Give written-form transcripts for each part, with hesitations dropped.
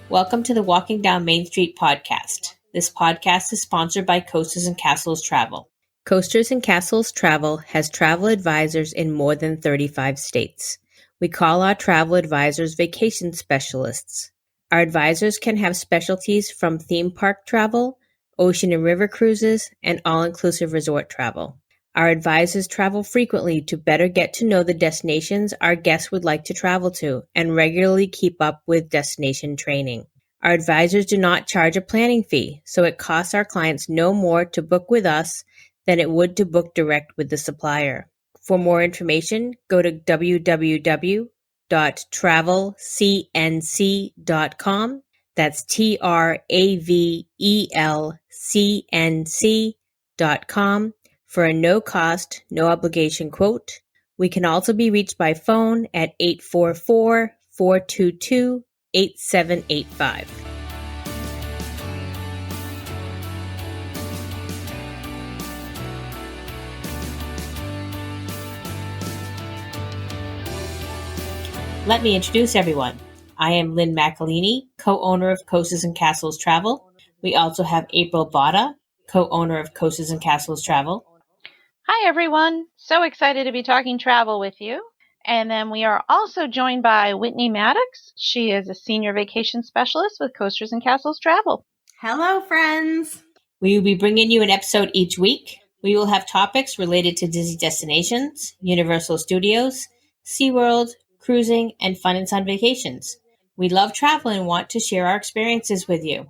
Welcome to the Walking Down Main Street podcast. This podcast is sponsored by Coasters and Castles Travel. Coasters and Castles Travel has travel advisors in more than 35 states. We call our travel advisors vacation specialists. Our advisors can have specialties from theme park travel, ocean and river cruises, and all-inclusive resort travel. Our advisors travel frequently to better get to know the destinations our guests would like to travel to and regularly keep up with destination training. Our advisors do not charge a planning fee, so it costs our clients no more to book with us than it would to book direct with the supplier. For more information, go to www.travelcnc.com. That's TRAVELCNC.com. For a no-cost, no-obligation quote. We can also be reached by phone at 844-422-8785. Let me introduce everyone. I am Lynne McElhaney, co-owner of Coasters and Castles Travel. We also have April Botta, co-owner of Coasters and Castles Travel. Hi, everyone. So excited to be talking travel with you. And then we are also joined by Whitney Maddox. She is a senior vacation specialist with Coasters and Castles Travel. Hello, friends. We will be bringing you an episode each week. We will have topics related to Disney destinations, Universal Studios, SeaWorld, cruising, and fun and sun vacations. We love travel and want to share our experiences with you.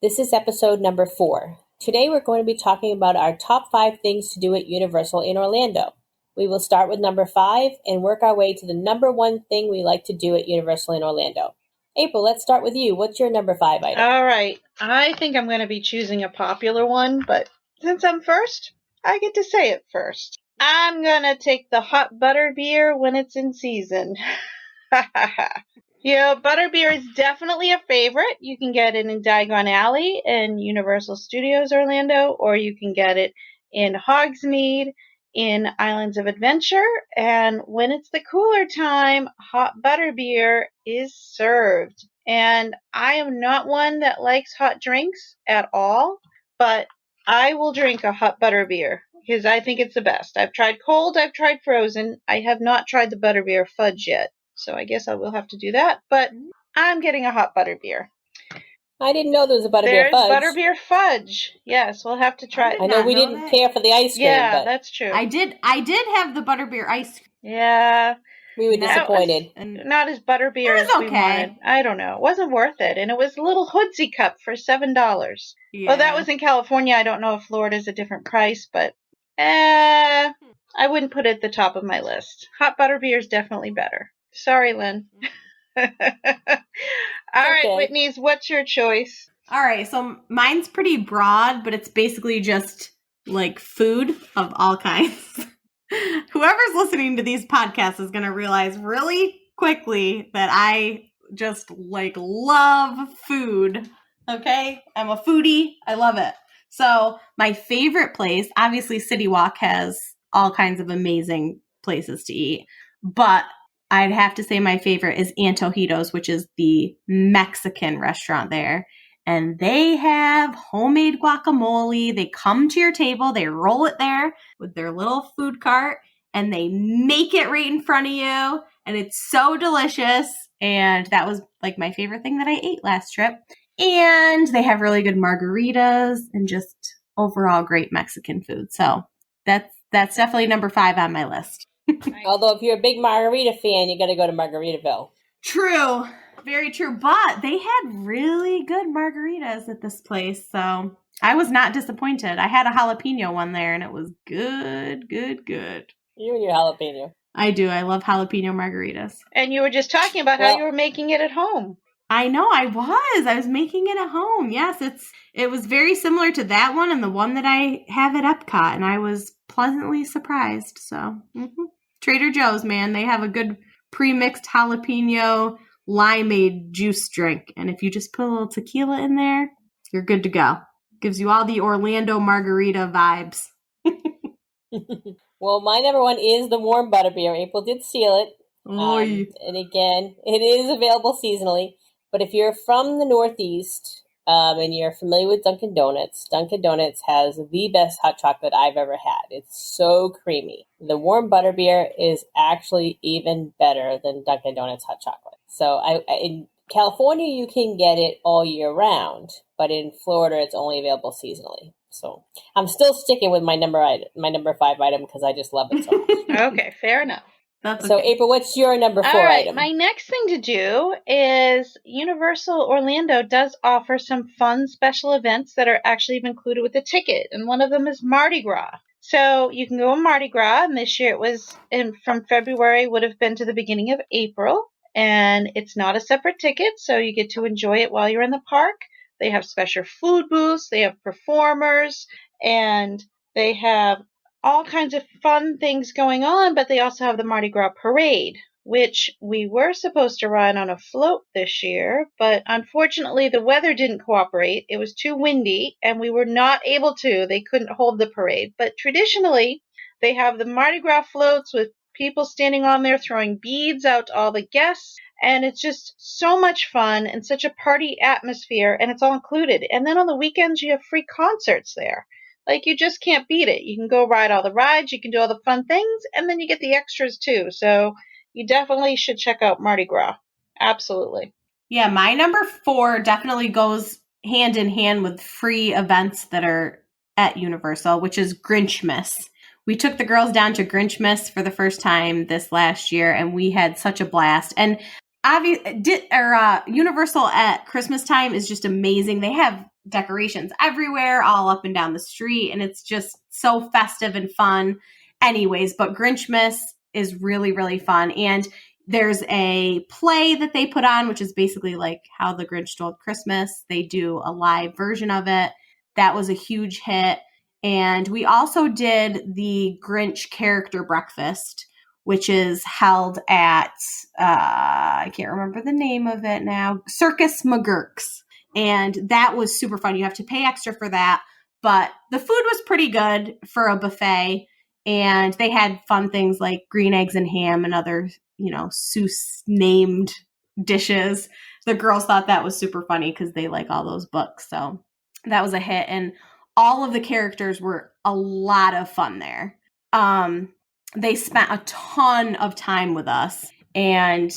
This is episode number 4. Today we're going to be talking about our top 5 things to do at Universal in Orlando. We will start with number 5 and work our way to the number 1 thing we like to do at Universal in Orlando. April, let's start with you. What's your number 5 item? All right. I think I'm going to be choosing a popular one, but since I'm first, I get to say it first. I'm going to take the hot butterbeer when it's in season. Butterbeer is definitely a favorite. You can get it in Diagon Alley in Universal Studios Orlando, or you can get it in Hogsmeade in Islands of Adventure. And when it's the cooler time, hot butterbeer is served. And I am not one that likes hot drinks at all, but I will drink a hot butterbeer because I think it's the best. I've tried cold, I've tried frozen. I have not tried the butterbeer fudge yet. So I guess I will have to do that, but I'm getting a hot butterbeer. I didn't know there was a butterbeer fudge. There's butterbeer fudge. Yes, we'll have to try it. I know we didn't care for the ice cream. Yeah, but that's true. I did have the butterbeer ice cream. Yeah. We were disappointed. Not as butterbeer as we wanted. I don't know. It wasn't worth it. And it was a little hoodsie cup for $7. Yeah. Oh, that was in California. I don't know if Florida's a different price, but I wouldn't put it at the top of my list. Hot butterbeer is definitely better. Sorry, Lynn. All right, Whitney's, what's your choice? All right, so mine's pretty broad, but it's basically just like food of all kinds. Whoever's listening to these podcasts is going to realize really quickly that I just love food. Okay? I'm a foodie. I love it. So my favorite place, obviously City Walk has all kinds of amazing places to eat, but I'd have to say my favorite is Antojitos, which is the Mexican restaurant there. And they have homemade guacamole. They come to your table. They roll it there with their little food cart. And they make it right in front of you. And it's so delicious. And that was my favorite thing that I ate last trip. And they have really good margaritas and just overall great Mexican food. So that's definitely number 5 on my list. Although if you're a big margarita fan, you got to go to Margaritaville. True. Very true. But they had really good margaritas at this place. So I was not disappointed. I had a jalapeno one there and it was good. You and your jalapeno. I do. I love jalapeno margaritas. And you were just talking about how you were making it at home. I know. I was making it at home. Yes. It was very similar to that one and the one that I have at Epcot. And I was pleasantly surprised. So Trader Joe's, man, they have a good pre-mixed jalapeno limeade juice drink. And if you just put a little tequila in there, you're good to go. Gives you all the Orlando margarita vibes. Well, my number 1 is the warm butterbeer. April did steal it. And again, it is available seasonally. But if you're from the Northeast and you're familiar with Dunkin' Donuts has the best hot chocolate I've ever had. It's so creamy. The warm butterbeer is actually even better than Dunkin' Donuts hot chocolate. So in California, you can get it all year round, but in Florida, it's only available seasonally. So I'm still sticking with my number 5 item because I just love it so much. Okay, fair enough. That's So, okay. April, what's your number 4 All right, item? my next thing to do is Universal Orlando does offer some fun special events that are actually included with the ticket, and one of them is Mardi Gras. So you can go on Mardi Gras, and this year it was from February, would have been to the beginning of April, and it's not a separate ticket, so you get to enjoy it while you're in the park. They have special food booths, they have performers, and they have all kinds of fun things going on, but they also have the Mardi Gras parade, which we were supposed to ride on a float this year, but unfortunately the weather didn't cooperate. It was too windy, and we were not able to. They couldn't hold the parade. But traditionally, they have the Mardi Gras floats with people standing on there throwing beads out to all the guests, and it's just so much fun and such a party atmosphere, and it's all included. And then on the weekends, you have free concerts there. Like, you just can't beat it. You can go ride all the rides, you can do all the fun things, and then you get the extras too. So you definitely should check out Mardi Gras. Absolutely. Yeah, my number 4 definitely goes hand in hand with free events that are at Universal, which is Grinchmas. We took the girls down to Grinchmas for the first time this last year, and we had such a blast. And Universal at Christmas time is just amazing. They have decorations everywhere, all up and down the street, and it's just so festive and fun anyways. But Grinchmas is really, really fun. And there's a play that they put on, which is basically like How the Grinch Stole Christmas. They do a live version of it. That was a huge hit. And we also did the Grinch character breakfast, which is held at, I can't remember the name of it now, Circus McGurk's. And that was super fun. You have to pay extra for that, but the food was pretty good for a buffet. And they had fun things like green eggs and ham and other, Seuss named dishes. The girls thought that was super funny because they like all those books. So that was a hit. And all of the characters were a lot of fun there. They spent a ton of time with us, and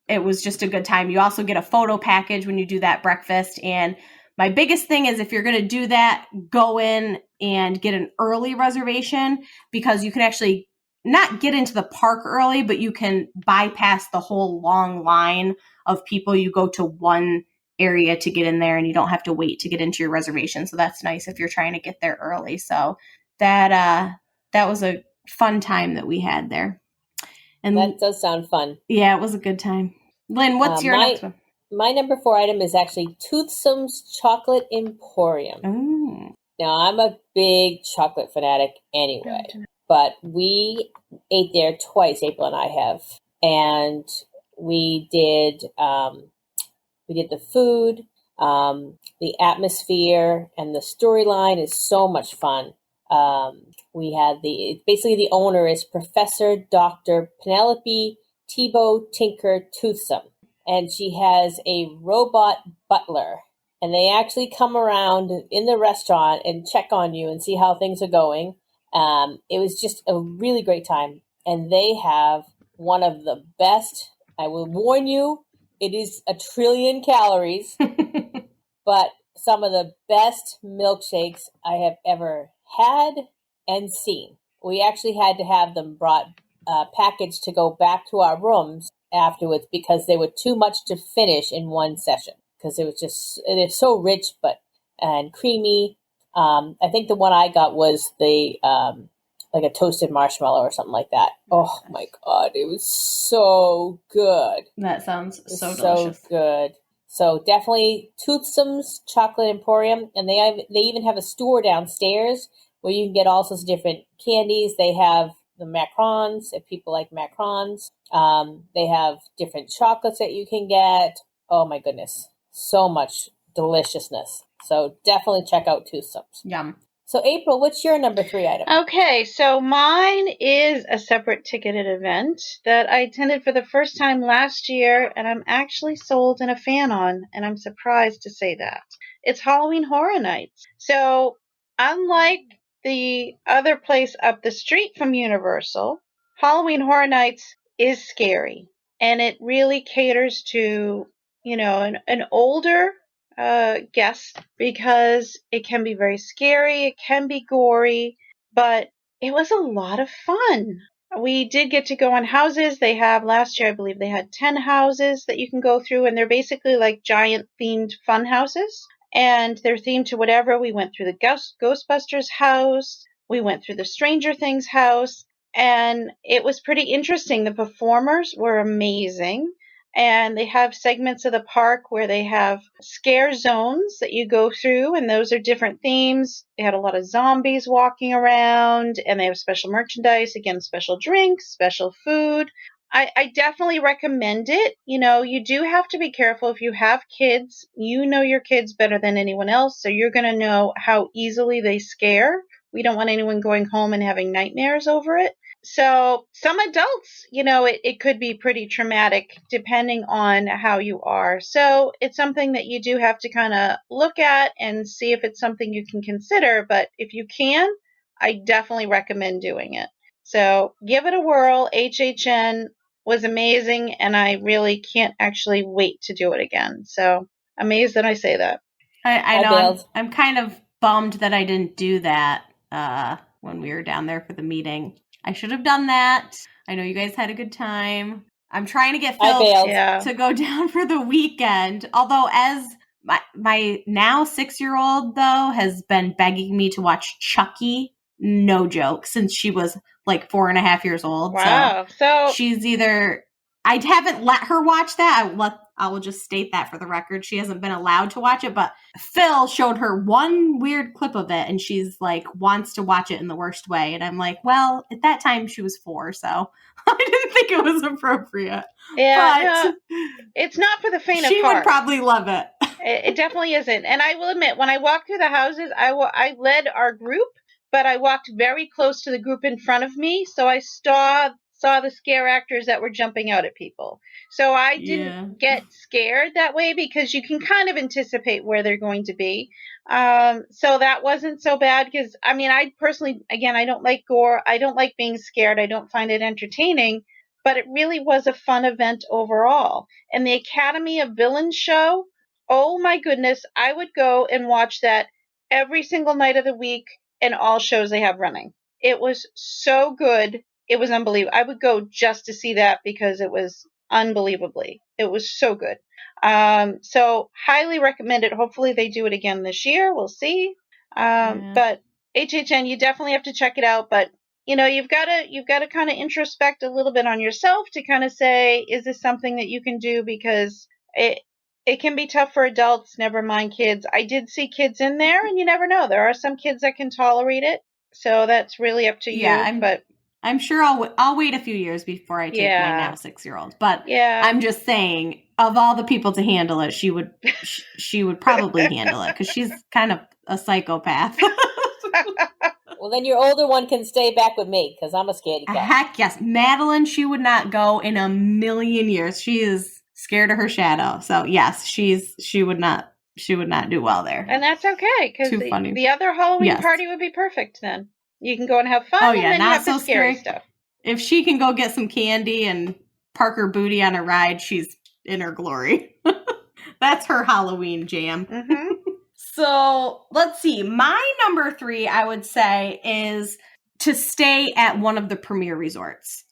it was just a good time. You also get a photo package when you do that breakfast. And my biggest thing is, if you're going to do that, go in and get an early reservation, because you can actually not get into the park early, but you can bypass the whole long line of people. You go to one area to get in there, and you don't have to wait to get into your reservation. So that's nice if you're trying to get there early. So that was a fun time that we had there. And that does sound fun. Yeah, it was a good time. Lynn, what's your next one? My number 4 item is actually Toothsome's Chocolate Emporium. Ooh. Now, I'm a big chocolate fanatic anyway, but we ate there twice, April and I have, and we did the food, the atmosphere, and the storyline is so much fun. We had basically the owner is Professor Dr. Penelope Thibault Tinker Toothsome, and she has a robot butler, and they actually come around in the restaurant and check on you and see how things are going. It was just a really great time, and they have one of the best, I will warn you, it is 1 trillion calories, but some of the best milkshakes I have ever had and seen. We actually had to have them brought packaged to go back to our rooms afterwards because they were too much to finish in one session, because it's so rich and creamy. I think the one I got was the like a toasted marshmallow or something like that. Oh my God, it was so good. That sounds so delicious. So good. So definitely Toothsome's Chocolate Emporium, and they even have a store downstairs where you can get all sorts of different candies. They have the macarons, if people like macarons. They have different chocolates that you can get. Oh my goodness, so much deliciousness. So definitely check out Toothsome's. Yum. So April, what's your number 3 item? Okay, so mine is a separate ticketed event that I attended for the first time last year, and I'm actually sold and a fan on, and I'm surprised to say that. It's Halloween Horror Nights. So unlike the other place up the street from Universal, Halloween Horror Nights is scary, and it really caters to, an older guest, because it can be very scary, it can be gory, but it was a lot of fun. We did get to go on houses. They have, last year I believe they had 10 houses that you can go through, and they're basically like giant themed fun houses, and they're themed to whatever. We went through the Ghostbusters house, we went through the Stranger Things house, and it was pretty interesting. The performers were amazing. And they have segments of the park where they have scare zones that you go through, and those are different themes. They had a lot of zombies walking around, and they have special merchandise, again, special drinks, special food. I definitely recommend it. You do have to be careful if you have kids. You know your kids better than anyone else, so you're going to know how easily they scare. We don't want anyone going home and having nightmares over it. So some adults, it could be pretty traumatic depending on how you are. So it's something that you do have to kind of look at and see if it's something you can consider. But if you can, I definitely recommend doing it. So give it a whirl. HHN was amazing, and I really can't actually wait to do it again. So amazed that I say that. I know I'm kind of bummed that I didn't do that when we were down there for the meeting. I should have done that. I know you guys had a good time. I'm trying to get Phil to go down for the weekend. Although, as my now 6-year-old, though, has been begging me to watch Chucky, no joke, since she was like 4.5 years old. Wow. So she's either... I haven't let her watch that. I will just state that for the record. She hasn't been allowed to watch it, but Phil showed her one weird clip of it, and she's like, wants to watch it in the worst way. And I'm like, well, at that time she was 4, so I didn't think it was appropriate. Yeah, but no, it's not for the faint of heart. She would probably love it. It definitely isn't. And I will admit, when I walked through the houses, I led our group, but I walked very close to the group in front of me, so I saw the scare actors that were jumping out at people. So I didn't get scared that way, because you can kind of anticipate where they're going to be. So that wasn't so bad, because, I personally, again, I don't like gore. I don't like being scared. I don't find it entertaining, but it really was a fun event overall. And the Academy of Villains show, oh my goodness, I would go and watch that every single night of the week and all shows they have running. It was so good. It was unbelievable. I would go just to see that, because it was it was so good. So highly recommend it. Hopefully they do it again this year. We'll see. But HHN, you definitely have to check it out. But you've got to kind of introspect a little bit on yourself to kind of say, is this something that you can do? Because it can be tough for adults, never mind kids. I did see kids in there, and you never know. There are some kids that can tolerate it. So that's really up to you. But I'm sure I'll wait a few years before I take my now 6-year-old. But I'm just saying, of all the people to handle it, she would probably handle it, because she's kind of a psychopath. Well, then your older one can stay back with me, because I'm a scaredy cat. Heck yes. Madeline, she would not go in a million years. She is scared of her shadow. So yes, she would not do well there. And that's okay, because the other Halloween party would be perfect then. You can go and have fun, and then you have the scary stuff. If she can go get some candy and park her booty on a ride, she's in her glory. That's her Halloween jam. Mm-hmm. So let's see. My number 3, I would say, is to stay at one of the premier resorts.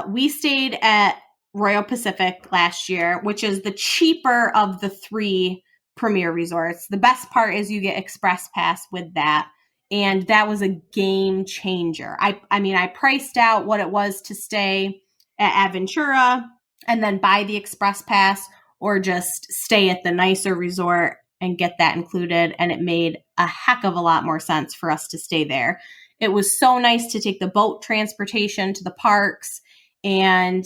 We stayed at Royal Pacific last year, which is the cheaper of the 3 premier resorts. The best part is you get Express Pass with that. And that was a game changer. I priced out what it was to stay at Aventura and then buy the Express Pass, or just stay at the nicer resort and get that included. And it made a heck of a lot more sense for us to stay there. It was so nice to take the boat transportation to the parks. And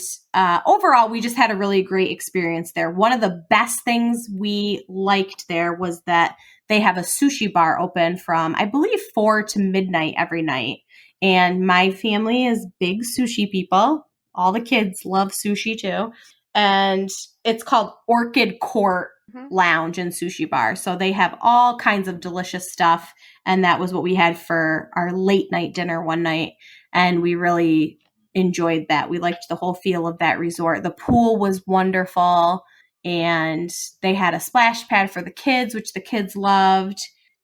overall, we just had a really great experience there. One of the best things we liked there was that they have a sushi bar open from, I believe, 4 to midnight every night. And my family is big sushi people. All the kids love sushi too. And it's called Orchid Court Lounge and Sushi Bar. So they have all kinds of delicious stuff. And that was what we had for our late night dinner one night. And we really enjoyed that. We liked the whole feel of that resort. The pool was wonderful. And they had a splash pad for the kids, which the kids loved.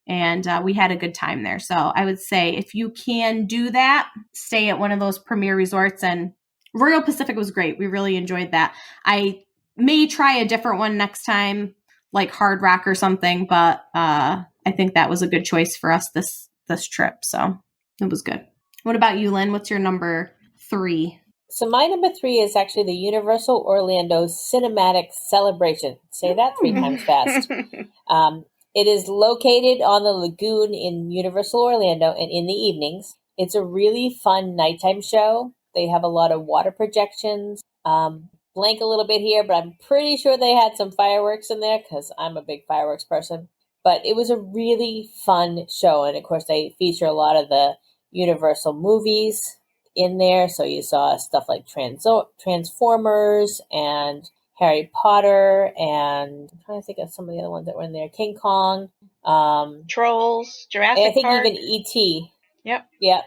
And we had a good time there. So I would say if you can do that, stay at one of those premier resorts. And Royal Pacific was great. We really enjoyed that. I may try a different one next time, like Hard Rock or something. But I think that was a good choice for us this trip. So it was good. What about you, Lynn? What's your number 3? So my number 3 is actually the Universal Orlando Cinematic Celebration. Say that 3 times fast. It is located on the lagoon in Universal Orlando and in the evenings. It's a really fun nighttime show. They have a lot of water projections. Blank a little bit here, but I'm pretty sure they had some fireworks in there because I'm a big fireworks person. But it was a really fun show. And of course, they feature a lot of the Universal movies in there. So you saw stuff like Transformers and Harry Potter, and I'm trying to think of some of the other ones that were in there. King Kong. Trolls, Jurassic Park. I think even E.T. Yep. Yeah.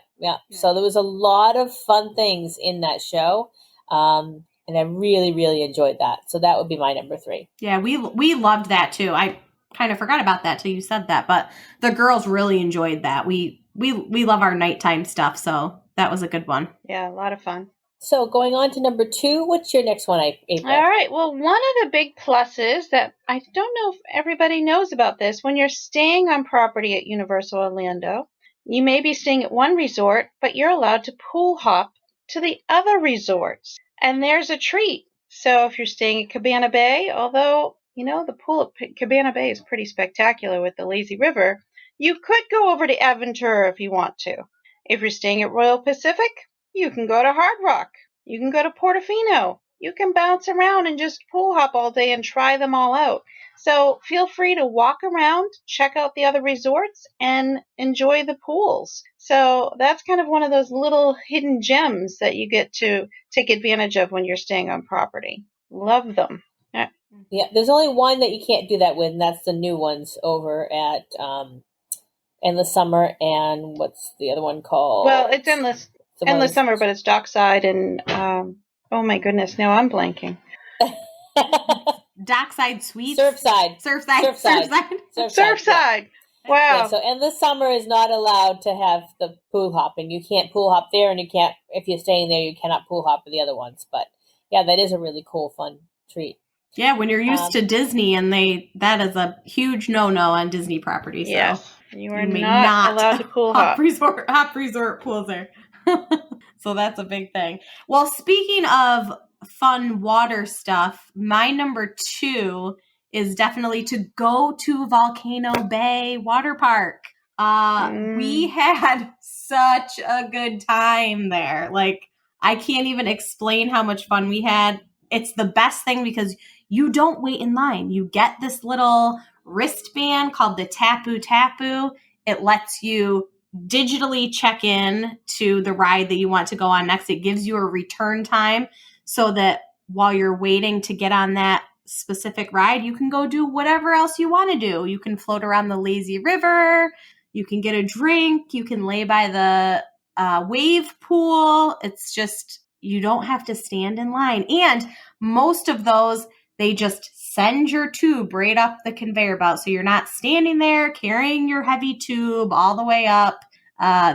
So there was a lot of fun things in that show. And I really, really enjoyed that. So that would be my number 3. Yeah, we loved that too. I kind of forgot about that till you said that, but the girls really enjoyed that. We love our nighttime stuff, so that was a good one. Yeah, a lot of fun. So going on to number 2, what's your next one, April? All right. Well, one of the big pluses that I don't know if everybody knows about this, when you're staying on property at Universal Orlando, you may be staying at one resort, but you're allowed to pool hop to the other resorts. And there's a treat. So if you're staying at Cabana Bay, although, the pool at Cabana Bay is pretty spectacular with the lazy river, you could go over to Aventura if you want to. If you're staying at Royal Pacific, you can go to Hard Rock. You can go to Portofino. You can bounce around and just pool hop all day and try them all out. So feel free to walk around, check out the other resorts, and enjoy the pools. So that's kind of one of those little hidden gems that you get to take advantage of when you're staying on property. Love them. Yeah, there's only one that you can't do that with, and that's the new ones over at Endless Summer, and what's the other one called? Well, it's Endless Summer, but it's Dockside and, oh my goodness, now I'm blanking. Dockside Suites? Surfside. Wow. Yeah, so Endless Summer is not allowed to have the pool hopping. You can't pool hop there, and you can't, if you're staying there, you cannot pool hop with the other ones. But yeah, that is a really cool, fun treat. Yeah, when you're used to Disney, and that is a huge no-no on Disney property. So yes, you are not allowed to pool hop. Hop resort pools there. So that's a big thing. Well, speaking of fun water stuff, my number 2 is definitely to go to Volcano Bay Water Park. We had such a good time there. Like, I can't even explain how much fun we had. It's the best thing because you don't wait in line. You get this little wristband called the Tapu Tapu. It lets you digitally check in to the ride that you want to go on next. It gives you a return time so that while you're waiting to get on that specific ride, you can go do whatever else you want to do. You can float around the lazy river. You can get a drink. You can lay by the wave pool. It's just, you don't have to stand in line. And most of those, they just send your tube right up the conveyor belt. So you're not standing there carrying your heavy tube all the way up.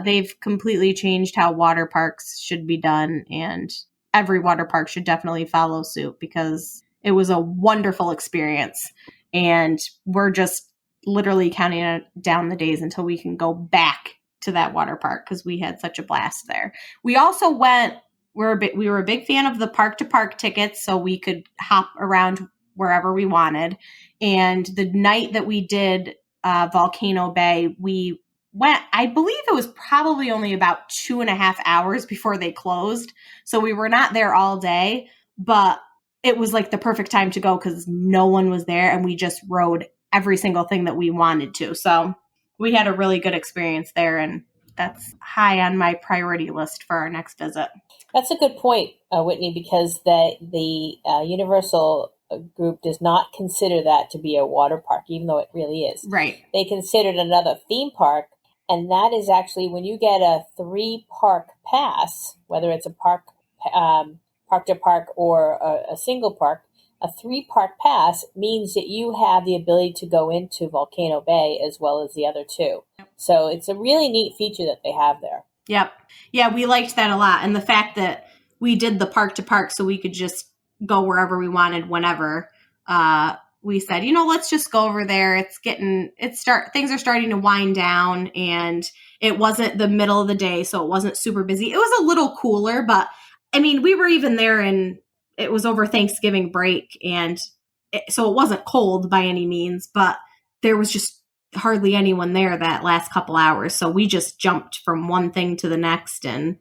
They've completely changed how water parks should be done. And every water park should definitely follow suit because it was a wonderful experience. And we're just literally counting down the days until we can go back to that water park because we had such a blast there. We also went, we were a big fan of the park-to-park tickets, so we could hop around wherever we wanted. And the night that we did Volcano Bay, we went, I believe it was probably only about 2.5 hours before they closed. So we were not there all day, but it was like the perfect time to go because no one was there and we just rode every single thing that we wanted to. So we had a really good experience there, and that's high on my priority list for our next visit. That's a good point, Whitney, because the Universal group does not consider that to be a water park, even though it really is. Right. They consider it another theme park, and that is actually when you get a 3-park pass, whether it's a park to park or a single park, a 3-park pass means that you have the ability to go into Volcano Bay as well as the other 2. Yep. So it's a really neat feature that they have there. Yep. Yeah, we liked that a lot. And the fact that we did the park to park so we could just go wherever we wanted, whenever, we said, let's just go over there. Things are starting to wind down, and it wasn't the middle of the day, so it wasn't super busy. It was a little cooler, but I mean, we were even there, and it was over Thanksgiving break, and so it wasn't cold by any means, but there was just hardly anyone there that last couple hours. So we just jumped from one thing to the next, and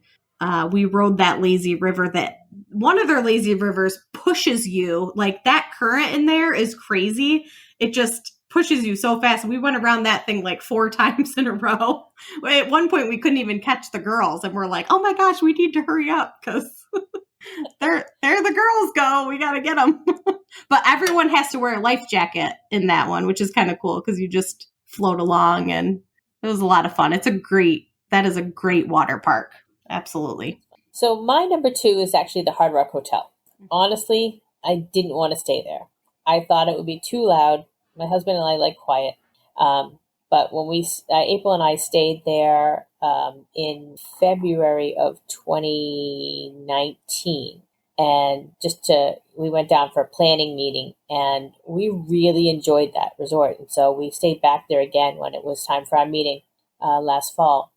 we rode that lazy river. That one of their lazy rivers pushes you, like that current in there is crazy. It just pushes you so fast. We went around that thing like 4 times in a row. At one point we couldn't even catch the girls, and we're like, oh my gosh, we need to hurry up because there the girls go. We got to get them. But everyone has to wear a life jacket in that one, which is kind of cool because you just float along, and it was a lot of fun. That is a great water park. Absolutely. So my number 2 is actually the Hard Rock Hotel. Honestly, I didn't want to stay there. I thought it would be too loud. My husband and I like quiet. But when April and I stayed there in February of 2019, and we went down for a planning meeting, and we really enjoyed that resort. And so we stayed back there again when it was time for our meeting last fall.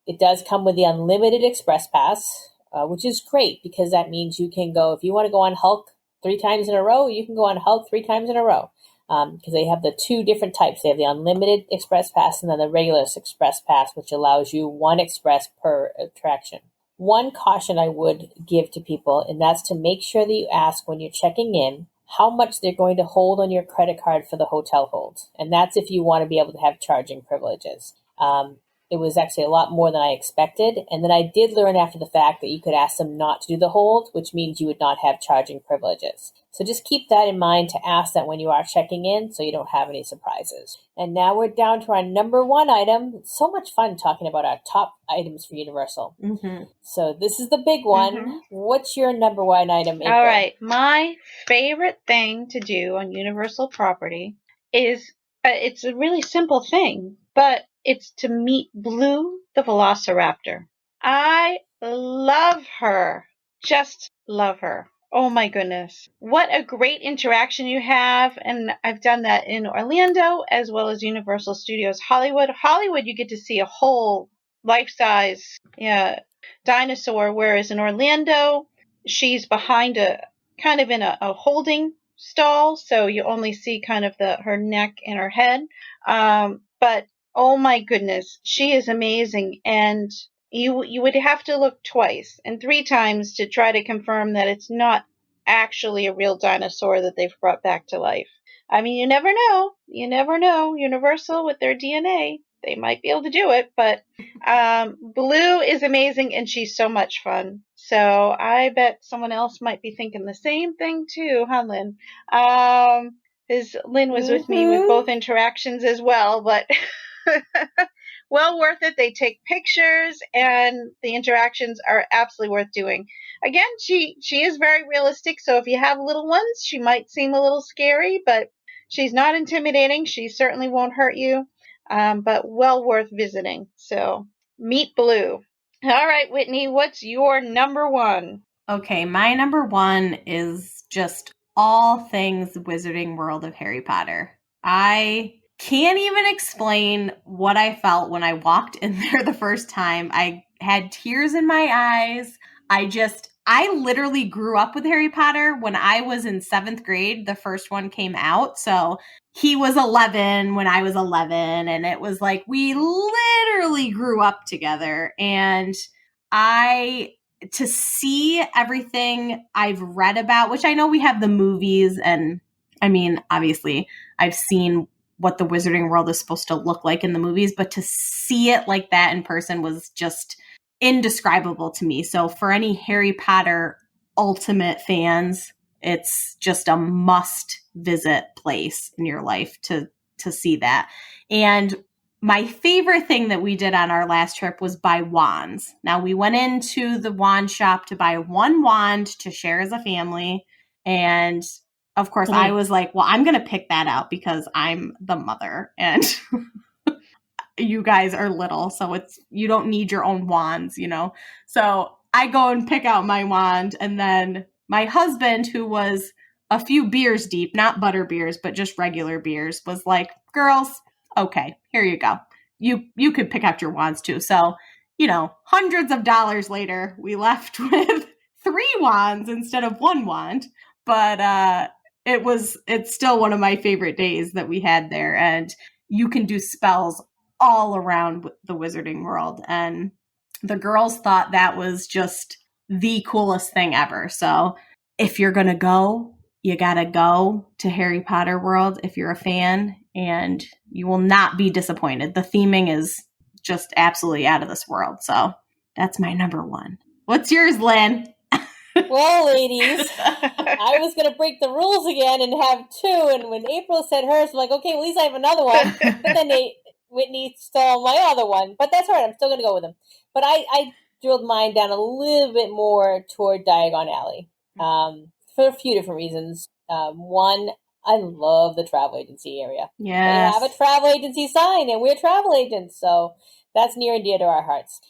It does come with the unlimited express pass, which is great because that means you can go, if you want to go on Hulk 3 times in a row, you can go on Hulk 3 times in a row. Because they have the 2 different types. They have the unlimited express pass and then the regular express pass, which allows you 1 express per attraction. One caution I would give to people, and that's to make sure that you ask when you're checking in how much they're going to hold on your credit card for the hotel hold. And that's if you want to be able to have charging privileges. It was actually a lot more than I expected. And then I did learn after the fact that you could ask them not to do the hold, which means you would not have charging privileges. So just keep that in mind to ask that when you are checking in so you don't have any surprises. And now we're down to our number 1 item. It's so much fun talking about our top items for Universal. Mm-hmm. So this is the big one. Mm-hmm. What's your number 1 item, April? All right. My favorite thing to do on Universal property is, it's a really simple thing, but it's to meet Blu the Velociraptor. I love her. Just love her. Oh my goodness. What a great interaction you have. And I've done that in Orlando as well as Universal Studios Hollywood. Hollywood, you get to see a whole life-size dinosaur, whereas in Orlando, she's behind kind of in a holding stall. So you only see kind of her neck and her head. But oh my goodness, she is amazing, and you would have to look twice and 3 times to try to confirm that it's not actually a real dinosaur that they've brought back to life. I mean, you never know. You never know. Universal with their DNA, they might be able to do it, but Blu is amazing, and she's so much fun. So I bet someone else might be thinking the same thing too, huh, Lynne? Because Lynne was with me with both interactions as well, but well worth it. They take pictures, and the interactions are absolutely worth doing. Again, she is very realistic, so if you have little ones, she might seem a little scary, but she's not intimidating. She certainly won't hurt you, but well worth visiting. So meet Blu. All right, Whitney, what's your number 1? Okay, my number 1 is just all things Wizarding World of Harry Potter. I can't even explain what I felt when I walked in there the first time. I had tears in my eyes. I literally grew up with Harry Potter. When I was in 7th grade, the first one came out. So he was 11 when I was 11. And it was like, we literally grew up together. And to see everything I've read about, which I know we have the movies, and I mean, obviously I've seen what the Wizarding World is supposed to look like in the movies, but to see it like that in person was just indescribable to me. So for any Harry Potter ultimate fans, it's just a must visit place in your life to see that. And my favorite thing that we did on our last trip was buy wands. Now, we went into the wand shop to buy one wand to share as a family. And of course, I was like, well, I'm going to pick that out because I'm the mother and you guys are little. So you don't need your own wands, you know? So I go and pick out my wand. And then my husband, who was a few beers deep, not butterbeers, but just regular beers, was like, girls, okay, here you go. You could pick out your wands too. So, you know, hundreds of dollars later, we left with 3 wands instead of 1 wand. But it's still one of my favorite days that we had there. And you can do spells all around the Wizarding World. And the girls thought that was just the coolest thing ever. So if you're going to go, you got to go to Harry Potter World if you're a fan, and you will not be disappointed. The theming is just absolutely out of this world. So that's my number 1. What's yours, Lynn? Well, ladies, I was going to break the rules again and have 2. And when April said hers, I'm like, okay, well, at least I have another one. But then Whitney stole my other one. But that's all right. I'm still going to go with them. But I drilled mine down a little bit more toward Diagon Alley for a few different reasons. One, I love the travel agency area. Yes. They have a travel agency sign, and we're travel agents. So that's near and dear to our hearts.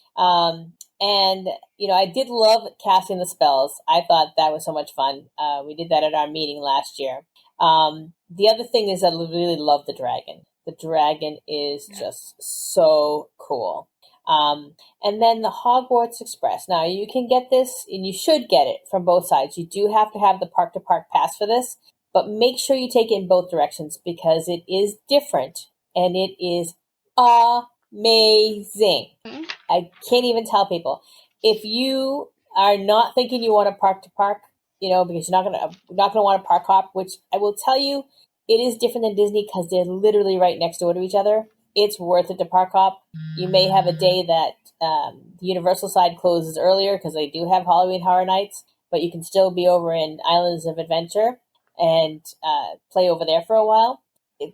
And, you know, I did love casting the spells. I thought that was so much fun. We did that at our meeting last year. The other thing is I really love the dragon. The dragon is just so cool. And then the Hogwarts Express. Now, you can get this, and you should get it from both sides. You do have to have the park-to-park pass for this, but make sure you take it in both directions because it is different, and it is amazing. I can't even tell people. If you are not thinking you want a park-to-park, you know, because you're not gonna want a park hop, which I will tell you, it is different than Disney because they're literally right next door to each other. It's worth it to park hop. You may have a day that the Universal side closes earlier because they do have Halloween Horror Nights, but you can still be over in Islands of Adventure and play over there for a while.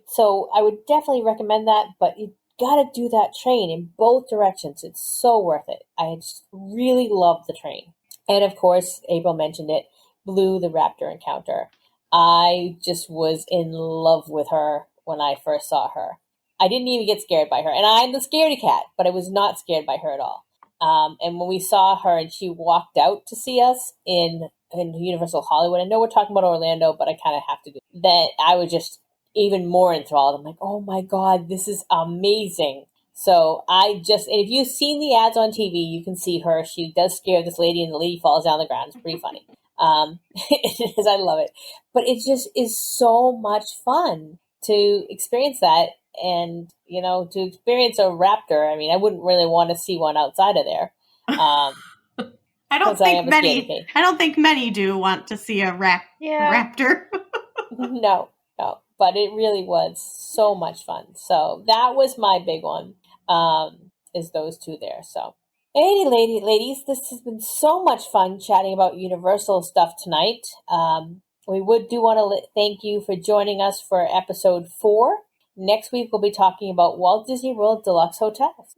So I would definitely recommend that, but you got to do that train in both directions. It's so worth it. I just really love the train. And of course, April mentioned it, Blu the Raptor encounter. I just was in love with her when I first saw her. I didn't even get scared by her. And I'm the scaredy cat, but I was not scared by her at all. And when we saw her and she walked out to see us in Universal Hollywood, I know we're talking about Orlando, but I kind of have to do that. I was just even more enthralled. I'm like, oh my God, this is amazing. So and if you've seen the ads on TV, you can see her. She does scare this lady and the lady falls down the ground. It's pretty funny. It is, I love it. But it just is so much fun to experience that. And, you know, to experience a raptor, I mean, I wouldn't really want to see one outside of there. I don't think many do want to see a raptor. No. But it really was so much fun. So that was my big one, is those 2 there. So, hey, ladies, this has been so much fun chatting about Universal stuff tonight. We do want to thank you for joining us for episode 4. Next week, we'll be talking about Walt Disney World Deluxe Hotels.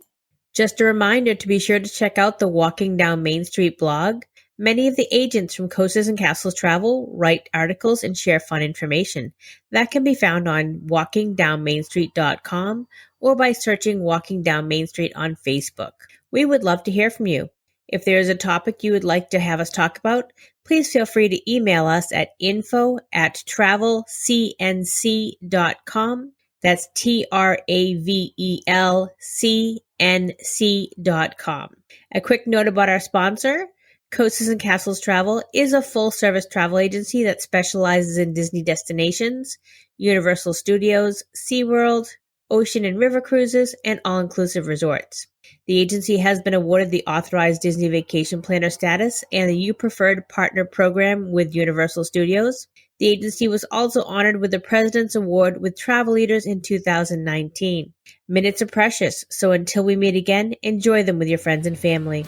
Just a reminder to be sure to check out the Walking Down Main Street blog. Many of the agents from Coasters and Castles Travel write articles and share fun information. That can be found on walkingdownmainstreet.com or by searching Walking Down Main Street on Facebook. We would love to hear from you. If there is a topic you would like to have us talk about, please feel free to email us at info@travelcnc.com. That's TRAVELCNC.com. A quick note about our sponsor. Coasters and Castles Travel is a full-service travel agency that specializes in Disney destinations, Universal Studios, SeaWorld, ocean and river cruises, and all-inclusive resorts. The agency has been awarded the Authorized Disney Vacation Planner status and the You Preferred Partner program with Universal Studios. The agency was also honored with the President's Award with Travel Leaders in 2019. Minutes are precious, so until we meet again, enjoy them with your friends and family.